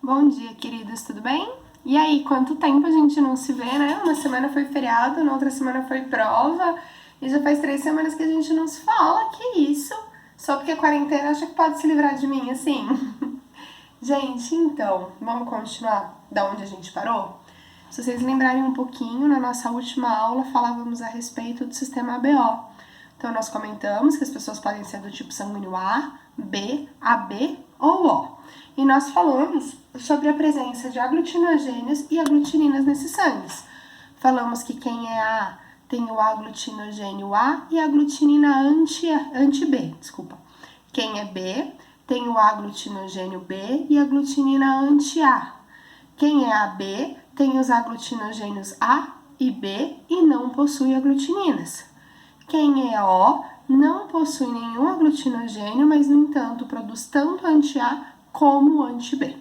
Bom dia, queridos, tudo bem? E aí, quanto tempo a gente não se vê, né? Uma semana foi feriado, na outra semana foi prova, e já faz 3 semanas que a gente não se fala, que isso? Só porque a quarentena acha que pode se livrar de mim, assim. Gente, então, vamos continuar da onde a gente parou? Se vocês lembrarem um pouquinho, na nossa última aula falávamos a respeito do sistema ABO. Então, nós comentamos que as pessoas podem ser do tipo sanguíneo A, B, AB ou O. E nós falamos sobre a presença de aglutinogênios e aglutininas nesses sangues. Falamos que quem é A tem o aglutinogênio A e a aglutinina anti-B, Quem é B tem o aglutinogênio B e a aglutinina anti-A. Quem é AB tem os aglutinogênios A e B e não possui aglutininas. Quem é O não possui nenhum aglutinogênio, mas, no entanto, produz tanto anti-A como anti-B.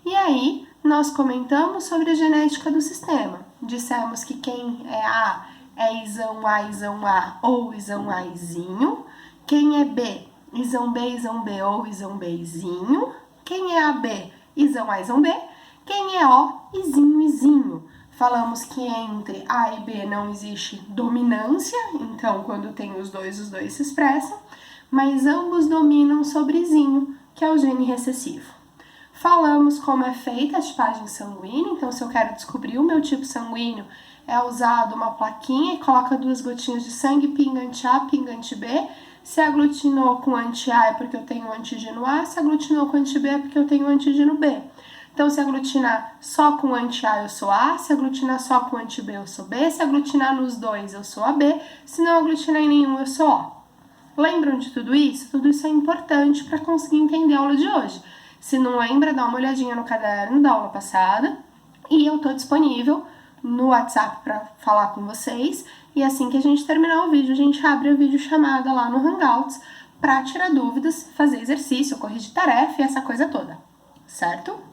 E aí, nós comentamos sobre a genética do sistema. Dissemos que quem é A é isão A ou isão Azinho. Quem é B, isão B ou isão Bzinho. Quem é AB, isão A, isão B. Quem é O, izinho. Falamos que entre A e B não existe dominância, então quando tem os dois se expressam, mas ambos dominam sobre zinho, que é o gene recessivo. Falamos como é feita a tipagem sanguínea, então se eu quero descobrir o meu tipo sanguíneo, é usado uma plaquinha e coloca 2 gotinhas de sangue, pinga anti-A, pinga anti-B. Se aglutinou com anti-A é porque eu tenho antígeno A, se aglutinou com anti-B é porque eu tenho antígeno B. Então, se aglutinar só com anti-A, eu sou A, se aglutinar só com anti-B, eu sou B, se aglutinar nos dois, eu sou AB, se não aglutinar em nenhum, eu sou O. Lembram de tudo isso? Tudo isso é importante para conseguir entender a aula de hoje. Se não lembra, dá uma olhadinha no caderno da aula passada e eu estou disponível no WhatsApp para falar com vocês. E assim que a gente terminar o vídeo, a gente abre a videochamada lá no Hangouts para tirar dúvidas, fazer exercício, corrigir tarefa e essa coisa toda, certo?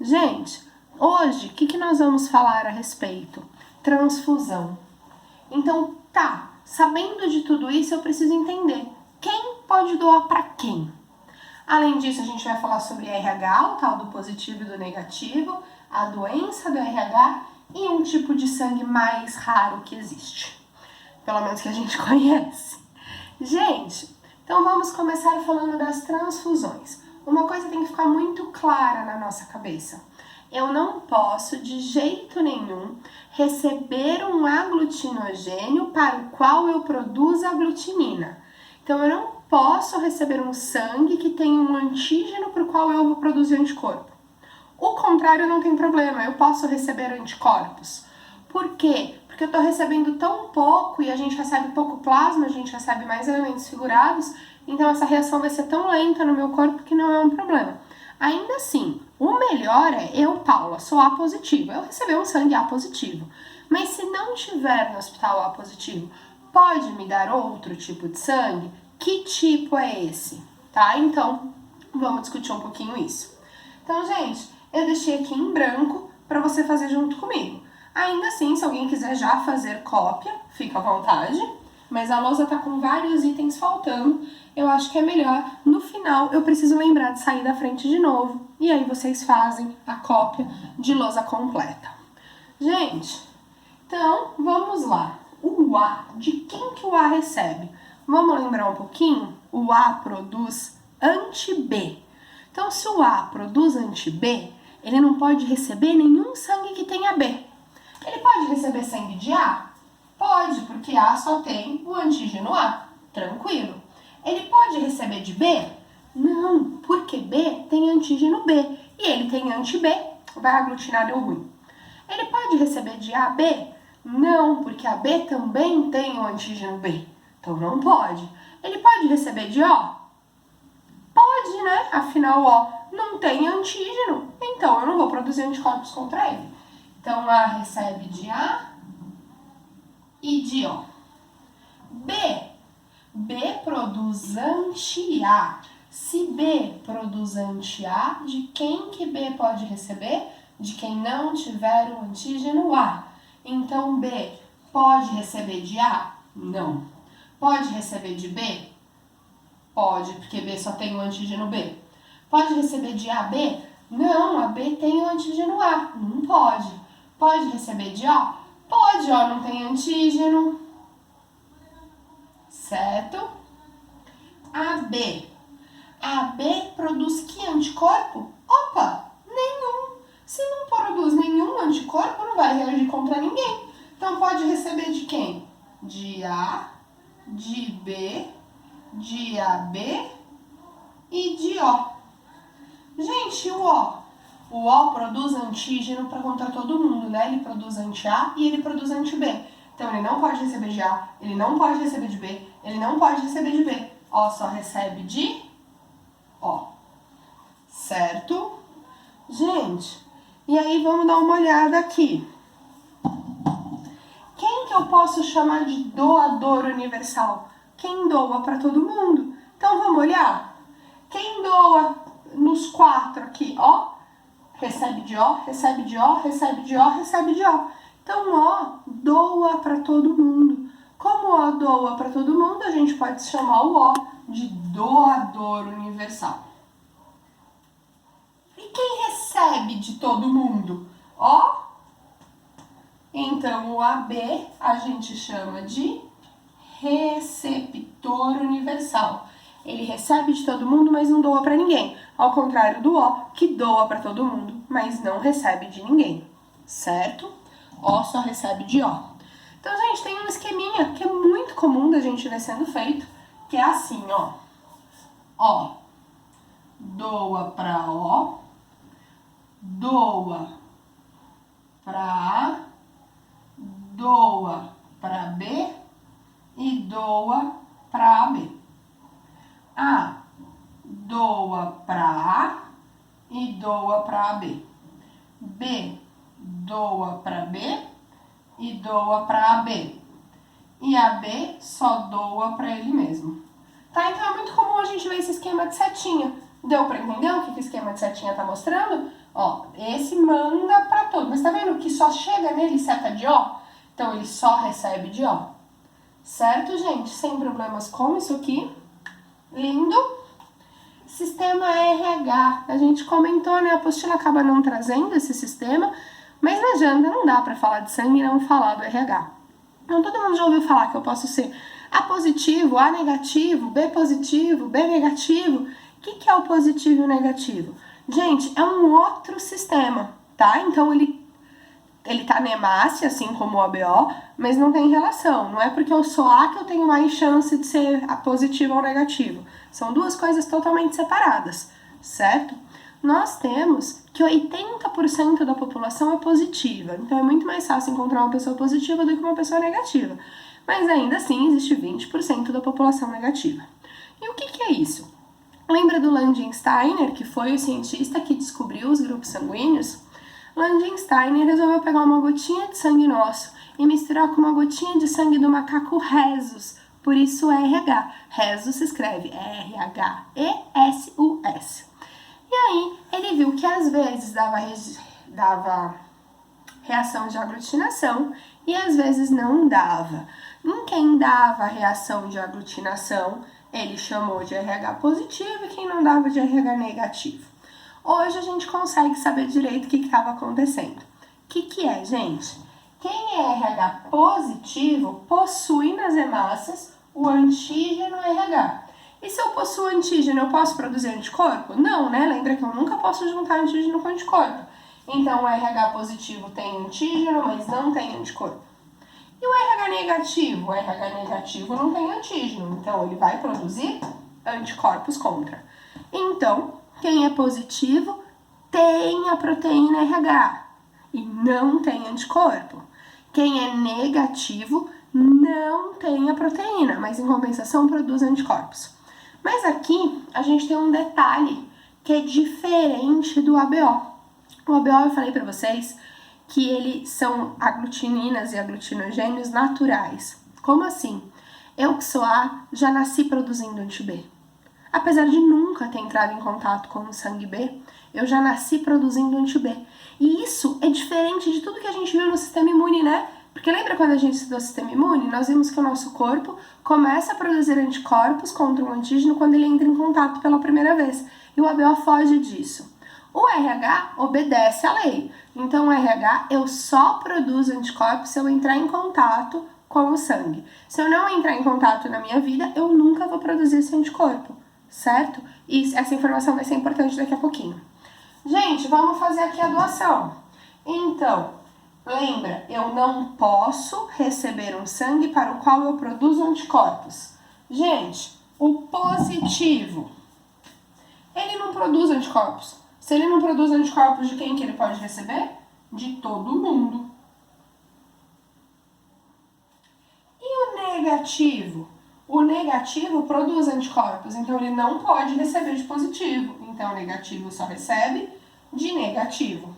Gente, hoje, o que nós vamos falar a respeito? Transfusão. Então, sabendo de tudo isso, eu preciso entender quem pode doar para quem. Além disso, a gente vai falar sobre RH, o tal do positivo e do negativo, a doença do RH e um tipo de sangue mais raro que existe. Pelo menos que a gente conhece. Gente, então vamos começar falando das transfusões. Uma coisa tem que ficar muito clara na nossa cabeça. Eu não posso, de jeito nenhum, receber um aglutinogênio para o qual eu produzo aglutinina. Então, eu não posso receber um sangue que tem um antígeno para o qual eu vou produzir anticorpo. O contrário não tem problema, eu posso receber anticorpos. Por quê? Porque eu estou recebendo tão pouco e a gente recebe pouco plasma, a gente recebe mais elementos figurados, então essa reação vai ser tão lenta no meu corpo que não é um problema. Ainda assim, o melhor é eu, Paula, sou A positivo, eu receber um sangue A positivo. Mas se não tiver no hospital A positivo, pode me dar outro tipo de sangue? Que tipo é esse? Tá? Então, vamos discutir um pouquinho isso. Então, gente, eu deixei aqui em branco para você fazer junto comigo. Ainda assim, se alguém quiser já fazer cópia, fica à vontade. Mas a lousa tá com vários itens faltando. Eu acho que é melhor, no final, eu preciso lembrar de sair da frente de novo. E aí vocês fazem a cópia de lousa completa. Gente, então, vamos lá. O A, de quem que o A recebe? Vamos lembrar um pouquinho? O A produz anti-B. Então, se o A produz anti-B, ele não pode receber nenhum sangue que tenha B. Ele pode receber sangue de A? Pode, porque A só tem o antígeno A. Tranquilo. Ele pode receber de B? Não, porque B tem antígeno B. E ele tem anti-B, vai aglutinar, deu ruim. Ele pode receber de AB? Não, porque AB também tem o antígeno B. Então não pode. Ele pode receber de O? Pode, né? Afinal, O não tem antígeno. Então eu não vou produzir anticorpos contra ele. Então A recebe de A e de O. B produz anti-A. Se B produz anti-A, de quem que B pode receber? De quem não tiver o antígeno A. Então B pode receber de A? Não. Pode receber de B? Pode, porque B só tem o antígeno B. Pode receber de AB? Não, a B tem o antígeno A. Não pode. Pode receber de O? Pode, O não tem antígeno. Certo? A B. A B produz que anticorpo? Opa, nenhum. Se não produz nenhum anticorpo, não vai reagir contra ninguém. Então pode receber de quem? De A, de B, de AB e de O. Gente, o O. O O produz antígeno para contra todo mundo, né? Ele produz anti-A e ele produz anti-B. Então ele não pode receber de A, ele não pode receber de B, ele não pode receber de B. O só recebe de O. Certo? Gente, e aí vamos dar uma olhada aqui. Quem que eu posso chamar de doador universal? Quem doa para todo mundo. Então vamos olhar? Quem doa nos 4 aqui, ó, recebe de O, recebe de O, recebe de O, recebe de O. Então O doa para todo mundo. Como O doa para todo mundo, a gente pode chamar o O de doador universal. E quem recebe de todo mundo? O. Então o AB a gente chama de receptor universal. Ele recebe de todo mundo, mas não doa para ninguém. Ao contrário do O, que doa para todo mundo, mas não recebe de ninguém. Certo? O só recebe de O. Então, gente, tem um esqueminha que é muito comum da gente ver sendo feito, que é assim, ó. O doa para O, doa para A, doa para B e doa para AB. A doa para A e doa para AB. B doa para B e doa para AB. E AB só doa para ele mesmo. Tá? Então é muito comum a gente ver esse esquema de setinha. Deu para entender o que o esquema de setinha tá mostrando? Ó, esse manda para todo. Mas tá vendo que só chega nele seta de O? Então ele só recebe de O. Certo, gente? Sem problemas com isso aqui. Lindo. Sistema RH. A gente comentou, né? A apostila acaba não trazendo esse sistema, mas não adianta, não dá para falar de sangue e não falar do RH. Então todo mundo já ouviu falar que eu posso ser A positivo, A negativo, B positivo, B negativo. O que é o positivo e o negativo? Gente, é um outro sistema, tá? Então ele tá na hemácia, assim como o ABO, mas não tem relação. Não é porque eu sou A que eu tenho mais chance de ser A positivo ou negativo. São duas coisas totalmente separadas, certo? Nós temos que 80% da população é positiva. Então é muito mais fácil encontrar uma pessoa positiva do que uma pessoa negativa. Mas ainda assim existe 20% da população negativa. E o que é isso? Lembra do Langensteiner, que foi o cientista que descobriu os grupos sanguíneos? Langensteiner resolveu pegar uma gotinha de sangue nosso e misturar com uma gotinha de sangue do macaco Rhesus, por isso RH. Rhesus se escreve R-H-E-S-U-S. E aí ele viu que às vezes dava reação de aglutinação e às vezes não dava. Em quem dava reação de aglutinação, ele chamou de RH positivo, e quem não dava de RH negativo. Hoje a gente consegue saber direito o que estava acontecendo. O que é, gente? Quem é RH positivo possui nas hemácias o antígeno RH. E se eu possuo antígeno, eu posso produzir anticorpo? Não, né? Lembra que eu nunca posso juntar antígeno com anticorpo. Então o RH positivo tem antígeno, mas não tem anticorpo. E o RH negativo? O RH negativo não tem antígeno, então ele vai produzir anticorpos contra. Então, quem é positivo tem a proteína RH e não tem anticorpo. Quem é negativo não tem a proteína, mas em compensação produz anticorpos. Mas aqui a gente tem um detalhe que é diferente do ABO. O ABO eu falei para vocês que eles são aglutininas e aglutinogênios naturais. Como assim? Eu que sou A, já nasci produzindo anti-B. Apesar de nunca ter entrado em contato com o sangue B, eu já nasci produzindo anti-B. E isso é diferente de tudo que a gente viu no sistema imune, né? Porque lembra quando a gente estudou o sistema imune? Nós vimos que o nosso corpo começa a produzir anticorpos contra um antígeno quando ele entra em contato pela primeira vez. E o ABO foge disso. O RH obedece à lei. Então, o RH, eu só produzo anticorpos se eu entrar em contato com o sangue. Se eu não entrar em contato na minha vida, eu nunca vou produzir esse anticorpo, certo? E essa informação vai ser importante daqui a pouquinho. Gente, vamos fazer aqui a doação. Então, lembra, eu não posso receber um sangue para o qual eu produzo anticorpos. Gente, o positivo, ele não produz anticorpos. Se ele não produz anticorpos, de quem que ele pode receber? De todo mundo. E o negativo? O negativo produz anticorpos, então ele não pode receber de positivo. Então, o negativo só recebe de negativo.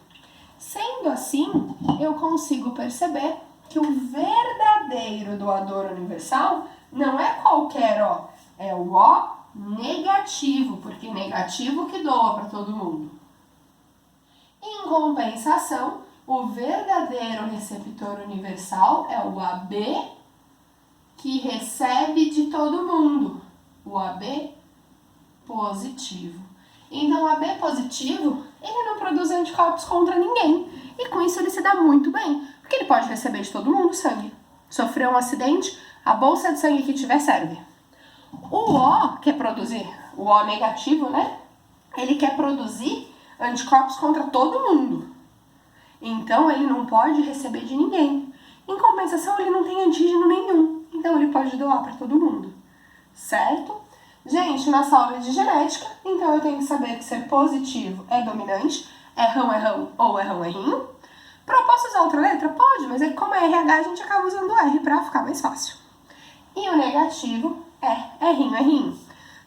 Sendo assim, eu consigo perceber que o verdadeiro doador universal não é qualquer O, é o O negativo, porque negativo que doa para todo mundo. Em compensação, o verdadeiro receptor universal é o AB, que recebe de todo mundo, o AB positivo. Então, o AB positivo, ele não produz anticorpos contra ninguém, e com isso ele se dá muito bem, porque ele pode receber de todo mundo sangue. Sofreu um acidente, a bolsa de sangue que tiver serve. O O quer produzir, o O negativo, né? Ele quer produzir anticorpos contra todo mundo. Então, ele não pode receber de ninguém. Em compensação, ele não tem antígeno nenhum. Então, ele pode doar para todo mundo. Certo? Gente, nossa aula é de genética, então eu tenho que saber que ser positivo é dominante, é rão ou é rão, errinho. Posso usar outra letra? Pode, mas como é RH, a gente acaba usando o R para ficar mais fácil. E o negativo é errinho.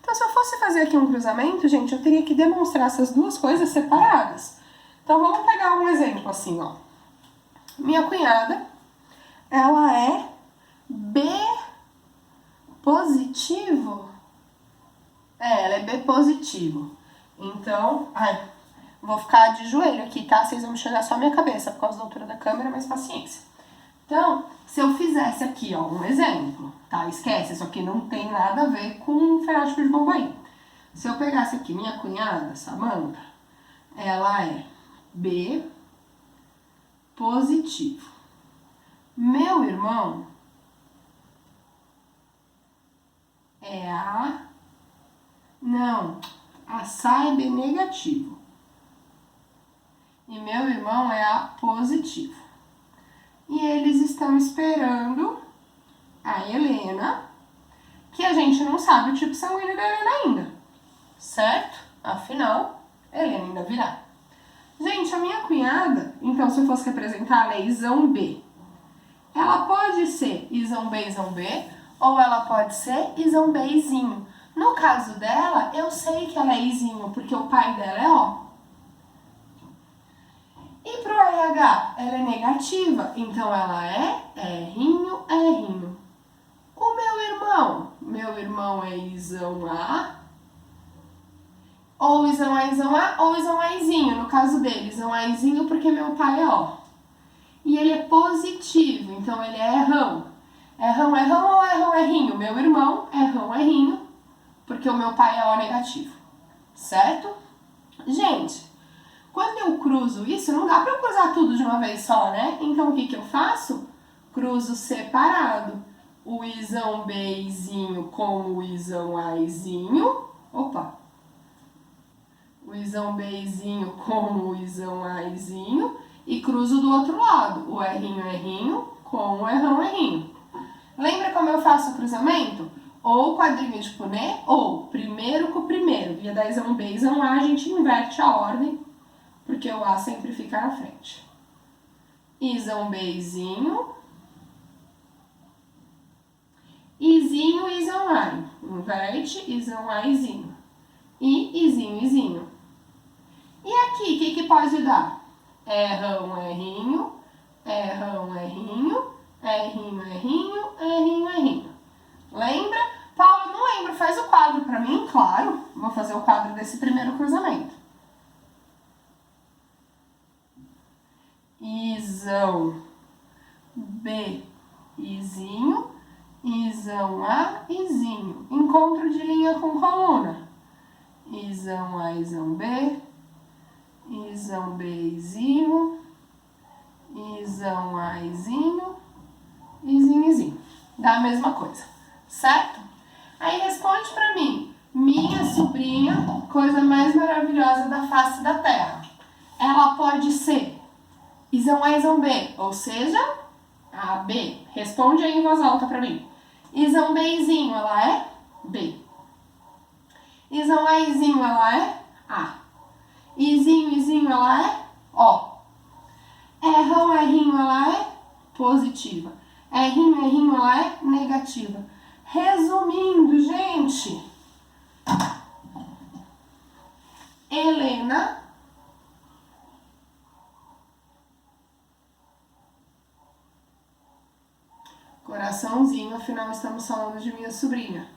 Então, se eu fosse fazer aqui um cruzamento, gente, eu teria que demonstrar essas duas coisas separadas. Então, vamos pegar um exemplo assim, ó. Minha cunhada, ela é B positivo. Ela é B positivo. Então, vou ficar de joelho aqui, tá? Vocês vão enxergar só a minha cabeça por causa da altura da câmera, mas paciência. Então, se eu fizesse aqui, ó, um exemplo, tá? Esquece, isso aqui não tem nada a ver com o fenótipo de Bombaim. Se eu pegasse aqui minha cunhada, Samantha, ela é B positivo. Meu irmão é a Sá é B negativo. E meu irmão é A positivo. E eles estão esperando a Helena, que a gente não sabe o tipo sanguíneo da Helena ainda, certo? Afinal, a Helena ainda virá. Gente, a minha cunhada, então se eu fosse representar, ela é Izão B. Ela pode ser Izão B, ou ela pode ser Izão B, Izinho. No caso dela, eu sei que ela é Izinho, porque o pai dela é O. E pro RH, ela é negativa, então ela é errinho. O meu irmão é Izão A, ou Izão A, ou Izão Azinho, no caso dele, Izão Azinho porque meu pai é O. E ele é positivo, então ele é errão. Errão ou errão errinho? Meu irmão é errão errinho, porque o meu pai é O negativo, certo? Gente, quando eu cruzo isso, não dá pra eu cruzar tudo de uma vez só, né? Então, o que eu faço? Cruzo separado. O Izão Bzinho com o Izão Azinho. Opa! O Izão Bzinho com o Izão Azinho. E cruzo do outro lado. O errinho com o errinho. Lembra como eu faço o cruzamento? Ou quadrinho de punê, ou primeiro com o primeiro. Via da Izão B, Izão A, a gente inverte a ordem, porque o A sempre fica na frente. Izão Bzinho. Izinho, Izão A. Inverte, Izão Azinho. E Izinho. E aqui, o que pode dar? Errão, errinho. Lembra? Paulo, não lembro. Faz o quadro pra mim, claro. Vou fazer o quadro desse primeiro cruzamento. Izão B, Izinho. Izão A, Izinho. Encontro de linha com coluna. Izão A, Izão B. Izão Bzinho, Izão Aizinho, Izinho, Izinho. Dá a mesma coisa, certo? Aí responde pra mim, minha sobrinha, coisa mais maravilhosa da face da terra. Ela pode ser Izão A, Izão B, ou seja, A, B. Responde aí em voz alta pra mim. Izão Bzinho, ela é B. Izão Aizinho, ela é A. Izinho, Izinho, ela é O. Errão, errinho, ela é positiva. Errinho, errinho, ela é negativa. Resumindo, gente, Helena coraçãozinho, afinal estamos falando de minha sobrinha.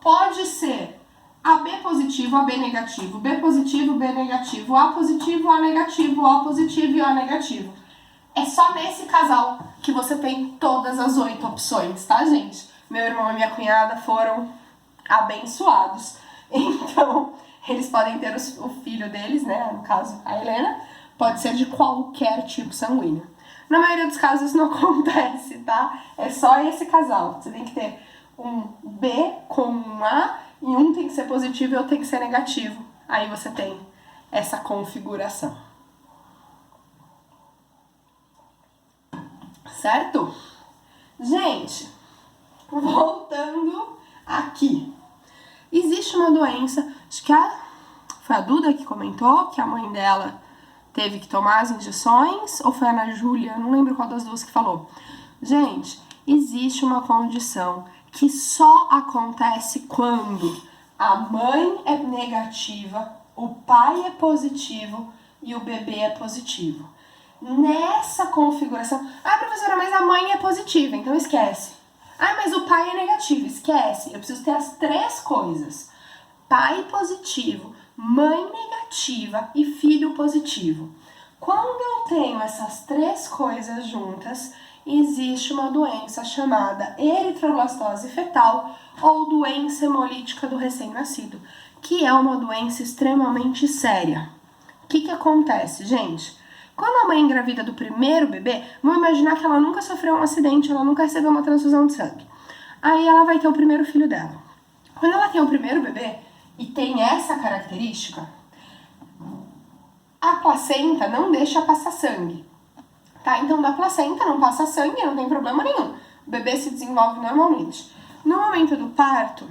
Pode ser AB positivo, AB negativo, B positivo, B negativo, A positivo, A negativo, O positivo e O negativo. É só nesse casal que você tem todas as 8 opções, tá, gente? Meu irmão e minha cunhada foram abençoados. Então, eles podem ter o filho deles, né? No caso, a Helena, pode ser de qualquer tipo sanguíneo. Na maioria dos casos isso não acontece, tá? É só esse casal. Você tem que ter um B com um A e um tem que ser positivo e outro tem que ser negativo. Aí você tem essa configuração. Certo? Gente, voltando aqui. Existe uma doença, acho que foi a Duda que comentou que a mãe dela teve que tomar as injeções, ou foi a Ana Júlia, não lembro qual das duas que falou. Gente, existe uma condição que só acontece quando a mãe é negativa, o pai é positivo e o bebê é positivo. Nessa configuração... Ah, professora, mas a mãe é positiva, então esquece. Ah, mas o pai é negativo, esquece. Eu preciso ter as 3 coisas. Pai positivo, mãe negativa e filho positivo. Quando eu tenho essas 3 coisas juntas, existe uma doença chamada eritroblastose fetal ou doença hemolítica do recém-nascido, que é uma doença extremamente séria. O que acontece, gente? Quando a mãe engravida do primeiro bebê, vamos imaginar que ela nunca sofreu um acidente, ela nunca recebeu uma transfusão de sangue. Aí ela vai ter o primeiro filho dela. Quando ela tem o primeiro bebê e tem essa característica, a placenta não deixa passar sangue. Tá? Então da placenta não passa sangue, não tem problema nenhum. O bebê se desenvolve normalmente. No momento do parto,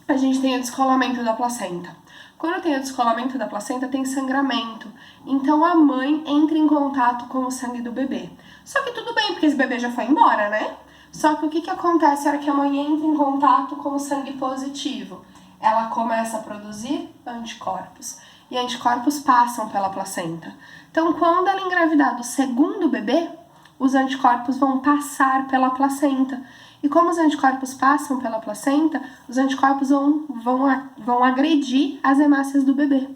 a gente tem o descolamento da placenta. Quando tem o descolamento da placenta, tem sangramento. Então a mãe entra em contato com o sangue do bebê. Só que tudo bem, porque esse bebê já foi embora, né? Só que o que acontece na hora que a mãe entra em contato com o sangue positivo? Ela começa a produzir anticorpos. E anticorpos passam pela placenta. Então, quando ela engravidar do segundo bebê, os anticorpos vão passar pela placenta. E como os anticorpos passam pela placenta, os anticorpos vão agredir as hemácias do bebê.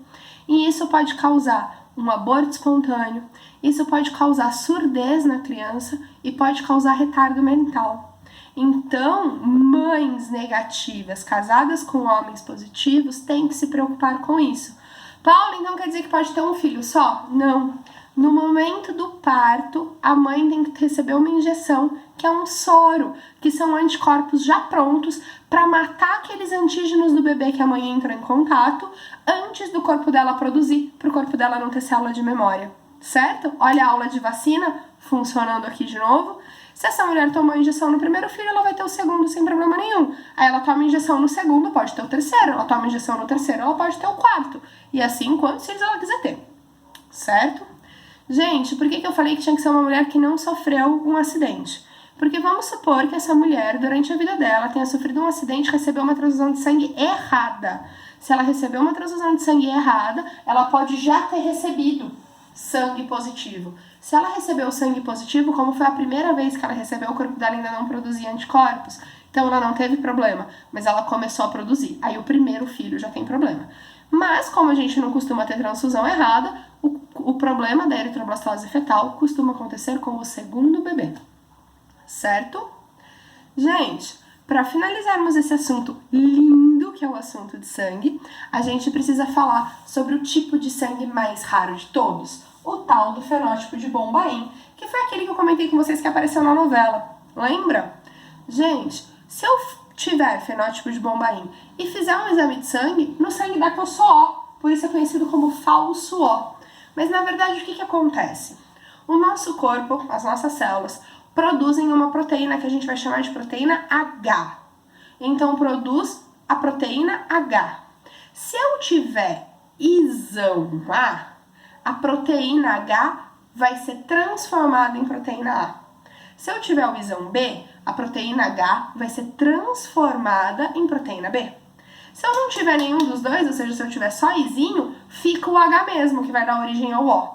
E isso pode causar um aborto espontâneo, isso pode causar surdez na criança e pode causar retardo mental. Então, mães negativas casadas com homens positivos têm que se preocupar com isso. Paula, então quer dizer que pode ter um filho só? Não. No momento do parto, a mãe tem que receber uma injeção, que é um soro, que são anticorpos já prontos para matar aqueles antígenos do bebê que a mãe entra em contato antes do corpo dela produzir, para o corpo dela não ter célula de memória, certo? Olha a aula de vacina funcionando aqui de novo. Se essa mulher tomou a injeção no primeiro filho, ela vai ter o segundo sem problema nenhum. Aí ela toma a injeção no segundo, pode ter o terceiro. Ela toma a injeção no terceiro, ela pode ter o quarto. E assim, quantos filhos ela quiser ter, certo? Gente, por que eu falei que tinha que ser uma mulher que não sofreu um acidente? Porque vamos supor que essa mulher, durante a vida dela, tenha sofrido um acidente e recebeu uma transfusão de sangue errada. Se ela recebeu uma transfusão de sangue errada, ela pode já ter recebido sangue positivo. Se ela recebeu sangue positivo, como foi a primeira vez que ela recebeu, o corpo dela ainda não produzia anticorpos. Então ela não teve problema, mas ela começou a produzir. Aí o primeiro filho já tem problema. Mas como a gente não costuma ter transfusão errada, o problema da eritroblastose fetal costuma acontecer com o segundo bebê. Certo? Gente, para finalizarmos esse assunto lindo que é o assunto de sangue, a gente precisa falar sobre o tipo de sangue mais raro de todos, o tal do fenótipo de Bombaim, que foi aquele que eu comentei com vocês que apareceu na novela. Lembra? Gente, se eu tiver fenótipo de Bombaim e fizer um exame de sangue, no sangue dá que eu sou O, por isso é conhecido como falso O. Mas na verdade o que acontece? O nosso corpo, as nossas células, produzem uma proteína que a gente vai chamar de proteína H. Então produz a proteína H. Se eu tiver isão a proteína H vai ser transformada em proteína A. Se eu tiver o isão B, a proteína H vai ser transformada em proteína B. Se eu não tiver nenhum dos dois, ou seja, se eu tiver só izinho, fica o H mesmo, que vai dar origem ao O,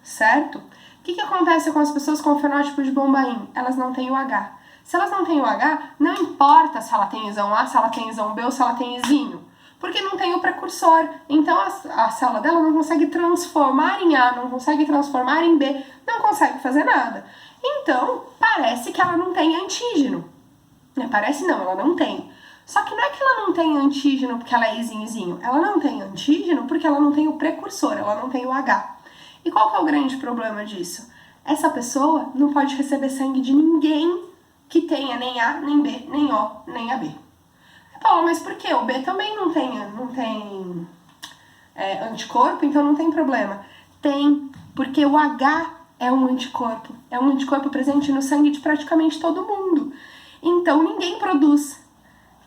certo? O que acontece com as pessoas com o fenótipo de Bombaim? Elas não têm o H. Se elas não têm o H, não importa se ela tem isão A, se ela tem isão B ou se ela tem izinho, porque não tem o precursor. Então a célula dela não consegue transformar em A, não consegue transformar em B, não consegue fazer nada. Então, parece que ela não tem antígeno. Parece não, ela não tem. Só que não é que ela não tem antígeno porque ela é izinho. Ela não tem antígeno porque ela não tem o precursor, ela não tem o H. E qual que é o grande problema disso? Essa pessoa não pode receber sangue de ninguém que tenha nem A, nem B, nem O, nem AB. Paula, mas por quê? O B também não tem anticorpo, então não tem problema. Tem, porque o H é um anticorpo presente no sangue de praticamente todo mundo. Então ninguém produz.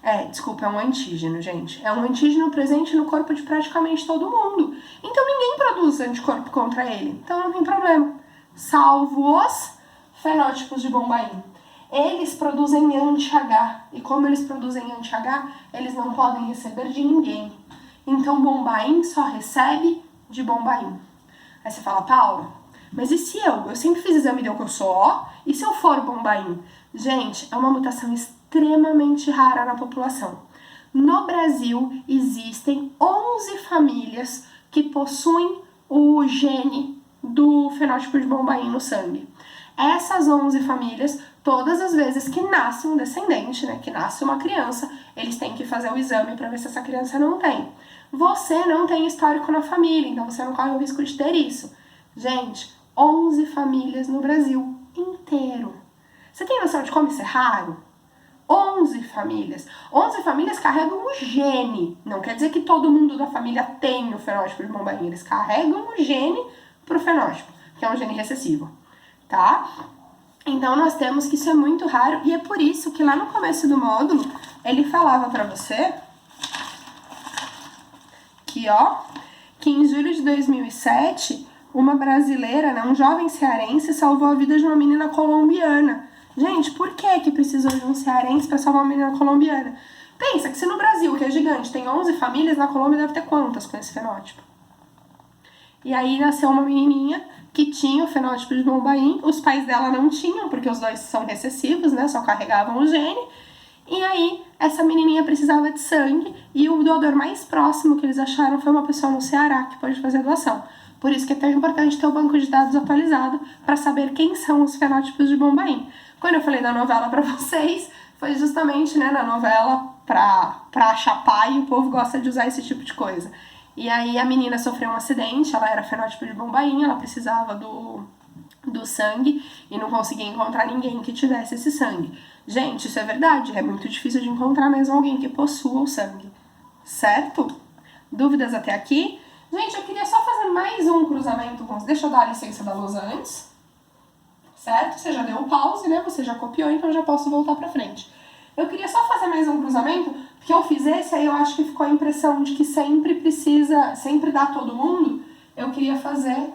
É um antígeno, gente. É um antígeno presente no corpo de praticamente todo mundo. Então ninguém produz anticorpo contra ele. Então não tem problema. Salvo os fenótipos de Bombaim. Eles produzem anti-H. E como eles produzem anti-H, eles não podem receber de ninguém. Então Bombaim só recebe de Bombaim. Aí você fala, Paula, mas e se eu sempre fiz exame e deu que eu sou O, e se eu for Bombaim? Gente, é uma mutação extremamente rara na população. No Brasil, existem 11 famílias que possuem o gene do fenótipo de Bombaim no sangue. Essas 11 famílias, todas as vezes que nasce um descendente, que nasce uma criança, eles têm que fazer o exame para ver se essa criança não tem. Você não tem histórico na família, então você não corre o risco de ter isso. Gente, 11 famílias no Brasil inteiro. Você tem noção de como isso é raro? 11 famílias. 11 famílias carregam o gene. Não quer dizer que todo mundo da família tem o fenótipo de Bombaim. Eles carregam o gene pro fenótipo, que é um gene recessivo, tá? Então nós temos que isso é muito raro e é por isso que lá no começo do módulo ele falava pra você que em julho de 2007 uma brasileira, um jovem cearense, salvou a vida de uma menina colombiana. Gente, por que precisou de um cearense para salvar uma menina colombiana? Pensa que se no Brasil, que é gigante, tem 11 famílias, na Colômbia deve ter quantas com esse fenótipo? E aí nasceu uma menininha que tinha o fenótipo de Bombaim, os pais dela não tinham, porque os dois são recessivos, só carregavam o gene. E aí, essa menininha precisava de sangue e o doador mais próximo que eles acharam foi uma pessoa no Ceará que pode fazer a doação. Por isso que é tão importante ter o banco de dados atualizado para saber quem são os fenótipos de Bombaim. Quando eu falei da novela para vocês, foi justamente na novela pra chapar e o povo gosta de usar esse tipo de coisa. E aí a menina sofreu um acidente, ela era fenótipo de Bombaim, ela precisava do sangue e não conseguia encontrar ninguém que tivesse esse sangue. Gente, isso é verdade, é muito difícil de encontrar mesmo alguém que possua o sangue, certo? Dúvidas até aqui? Gente, eu queria só fazer mais um cruzamento com... Deixa eu dar a licença da lousa antes, certo? Você já deu o pause, Você já copiou, então já posso voltar pra frente. Eu queria só fazer mais um cruzamento, porque eu fiz esse, aí eu acho que ficou a impressão de que sempre dá todo mundo. Eu queria fazer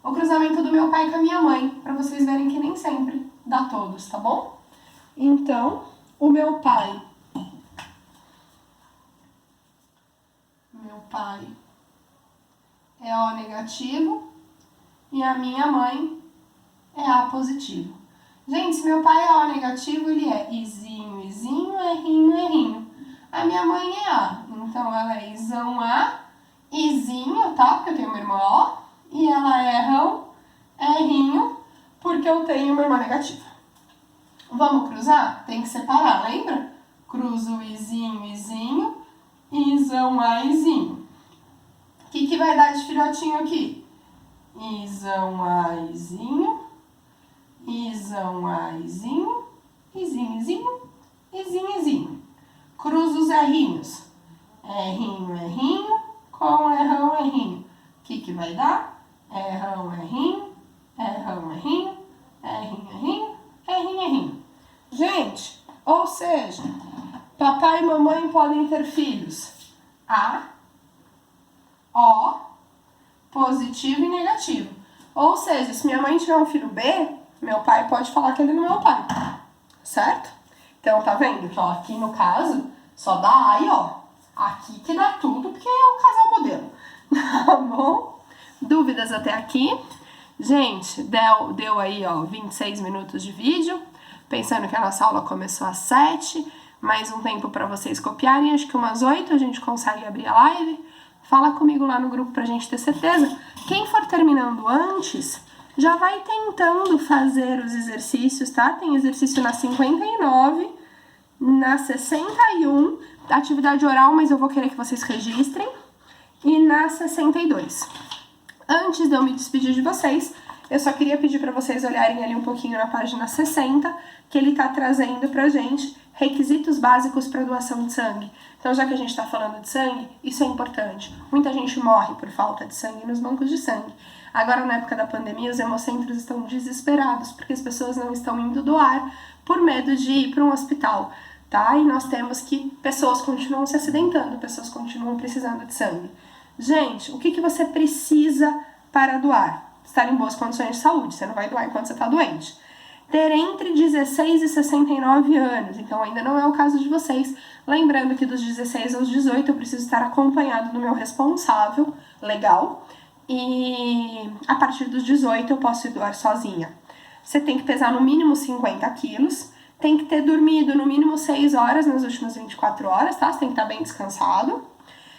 o cruzamento do meu pai com a minha mãe, pra vocês verem que nem sempre dá todos, tá bom? Então, o meu pai é O negativo e a minha mãe é A positivo. Gente, se meu pai é O negativo, ele é Izinho, Izinho, Errinho, Errinho. A minha mãe é A, então ela é Izão A, Izinho, tá? Porque eu tenho uma irmã O, e ela é Errão, Errinho, porque eu tenho uma irmã negativa. Vamos cruzar? Tem que separar, lembra? Cruzo o Izinho, Izinho, Isão, aizinho. O que vai dar de filhotinho aqui? Isão, aizinho. Isão, aizinho. Izinho, izinho. Izinho, izinho. Cruza os errinhos. Errinho, errinho. Com errão, errinho. O que vai dar? Errão, errinho. Errão, errinho. Errinho, errinho. Errinho, errinho. Gente, ou seja, papai e mamãe podem ter filhos A, O, positivo e negativo. Ou seja, se minha mãe tiver um filho B, meu pai pode falar que ele não é meu pai. Certo? Então, tá vendo que ó, aqui no caso só dá A e O. Aqui que dá tudo porque é o casal modelo. Tá bom? Dúvidas até aqui? Gente, deu aí ó 26 minutos de vídeo. Pensando que a nossa aula começou às 7, mais um tempo para vocês copiarem, acho que umas 8 a gente consegue abrir a live. Fala comigo lá no grupo pra gente ter certeza. Quem for terminando antes, já vai tentando fazer os exercícios, tá? Tem exercício na 59, na 61, atividade oral, mas eu vou querer que vocês registrem, e na 62. Antes de eu me despedir de vocês, eu só queria pedir para vocês olharem ali um pouquinho na página 60, que ele tá trazendo pra gente requisitos básicos para doação de sangue. Então, já que a gente está falando de sangue, isso é importante. Muita gente morre por falta de sangue nos bancos de sangue. Agora, na época da pandemia, os hemocentros estão desesperados porque as pessoas não estão indo doar por medo de ir para um hospital, tá? E nós temos que pessoas continuam se acidentando, pessoas continuam precisando de sangue. Gente, o que você precisa para doar? Estar em boas condições de saúde, você não vai doar enquanto você está doente. Ter entre 16 e 69 anos, então ainda não é o caso de vocês. Lembrando que dos 16 aos 18 eu preciso estar acompanhado do meu responsável legal. E a partir dos 18 eu posso ir doar sozinha. Você tem que pesar no mínimo 50 quilos, tem que ter dormido no mínimo 6 horas nas últimas 24 horas, tá? Você tem que estar bem descansado.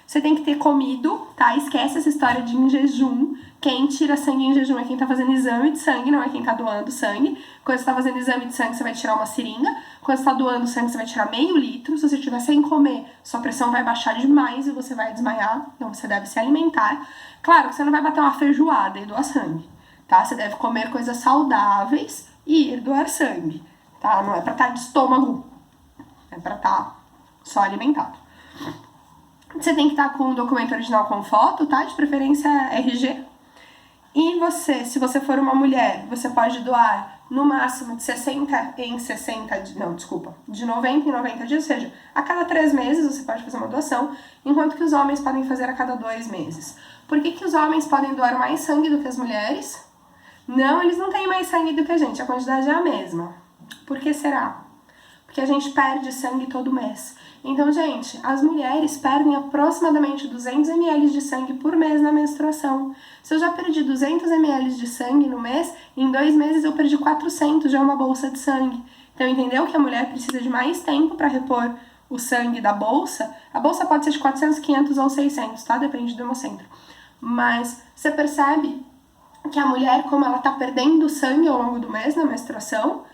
Você tem que ter comido, tá? Esquece essa história de em jejum. Quem tira sangue em jejum é quem tá fazendo exame de sangue, não é quem tá doando sangue. Quando você tá fazendo exame de sangue, você vai tirar uma seringa. Quando você tá doando sangue, você vai tirar meio litro. Se você estiver sem comer, sua pressão vai baixar demais e você vai desmaiar. Então, você deve se alimentar. Claro que você não vai bater uma feijoada e doar sangue, tá? Você deve comer coisas saudáveis e ir doar sangue, tá? Não é pra estar de estômago, é pra estar só alimentado. Você tem que estar com o documento original com foto, tá? De preferência RG. E você, se você for uma mulher, você pode doar no máximo de 60 em 60, de 90 em 90 dias, ou seja, a cada 3 meses você pode fazer uma doação, enquanto que os homens podem fazer a cada 2 meses. Por que os homens podem doar mais sangue do que as mulheres? Não, eles não têm mais sangue do que a gente, a quantidade é a mesma. Por que será? Porque a gente perde sangue todo mês. Então, gente, as mulheres perdem aproximadamente 200 ml de sangue por mês na menstruação. Se eu já perdi 200 ml de sangue no mês, em 2 meses eu perdi 400, já é uma bolsa de sangue. Então, entendeu que a mulher precisa de mais tempo para repor o sangue da bolsa? A bolsa pode ser de 400, 500 ou 600, tá? Depende do hemocentro. Mas você percebe que a mulher, como ela tá perdendo sangue ao longo do mês na menstruação,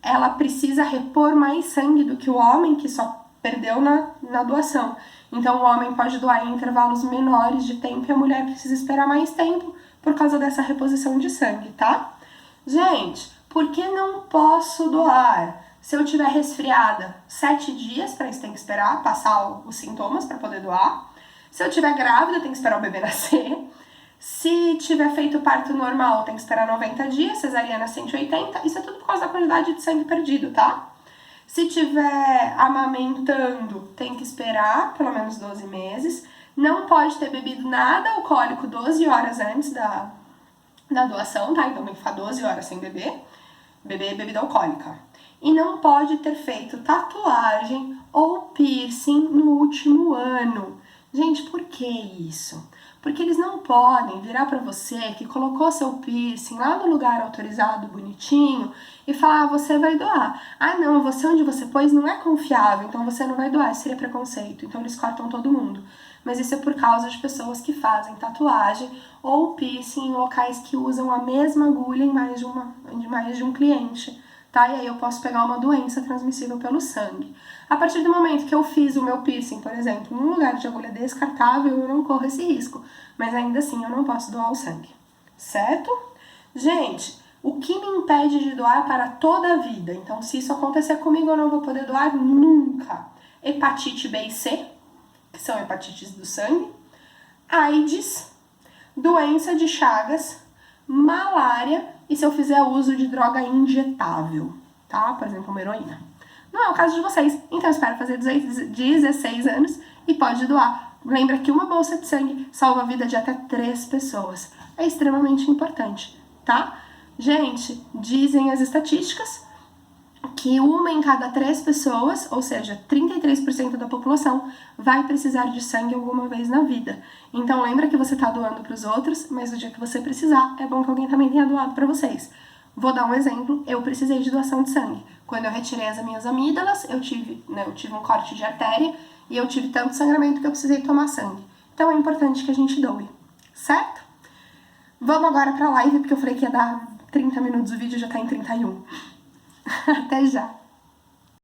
ela precisa repor mais sangue do que o homem que só perdeu na doação. Então, o homem pode doar em intervalos menores de tempo e a mulher precisa esperar mais tempo por causa dessa reposição de sangue, tá? Gente, por que não posso doar? Se eu tiver resfriada, 7 dias, para isso tem que esperar passar os sintomas para poder doar. Se eu tiver grávida, tem que esperar o bebê nascer. Se tiver feito parto normal, tem que esperar 90 dias, cesariana 180. Isso é tudo por causa da quantidade de sangue perdido, tá? Se tiver amamentando, tem que esperar pelo menos 12 meses. Não pode ter bebido nada alcoólico 12 horas antes da doação, tá? Então tem que ficar 12 horas sem beber bebida alcoólica. E não pode ter feito tatuagem ou piercing no último ano. Gente, por que isso? Porque eles não podem virar pra você que colocou seu piercing lá no lugar autorizado, bonitinho, e falar, você vai doar. Ah, não, você onde você pôs não é confiável, então você não vai doar, isso seria preconceito. Então eles cortam todo mundo. Mas isso é por causa de pessoas que fazem tatuagem ou piercing em locais que usam a mesma agulha em mais de um cliente, tá? E aí eu posso pegar uma doença transmissível pelo sangue. A partir do momento que eu fiz o meu piercing, por exemplo, num lugar de agulha descartável, eu não corro esse risco. Mas ainda assim, eu não posso doar o sangue, certo? Gente, o que me impede de doar para toda a vida? Então, se isso acontecer comigo, eu não vou poder doar nunca. Hepatite B e C, que são hepatites do sangue, AIDS, doença de Chagas, malária e se eu fizer uso de droga injetável, tá? Por exemplo, uma heroína. Não é o caso de vocês, então espero fazer 16 anos e pode doar. Lembra que uma bolsa de sangue salva a vida de até 3 pessoas. É extremamente importante, tá? Gente, dizem as estatísticas que 1 em cada 3 pessoas, ou seja, 33% da população, vai precisar de sangue alguma vez na vida. Então lembra que você está doando para os outros, mas no dia que você precisar, é bom que alguém também tenha doado para vocês. Vou dar um exemplo, eu precisei de doação de sangue. Quando eu retirei as minhas amígdalas, eu tive um corte de artéria e eu tive tanto sangramento que eu precisei tomar sangue. Então é importante que a gente doe, certo? Vamos agora para a live, porque eu falei que ia dar 30 minutos, o vídeo já está em 31. Até já!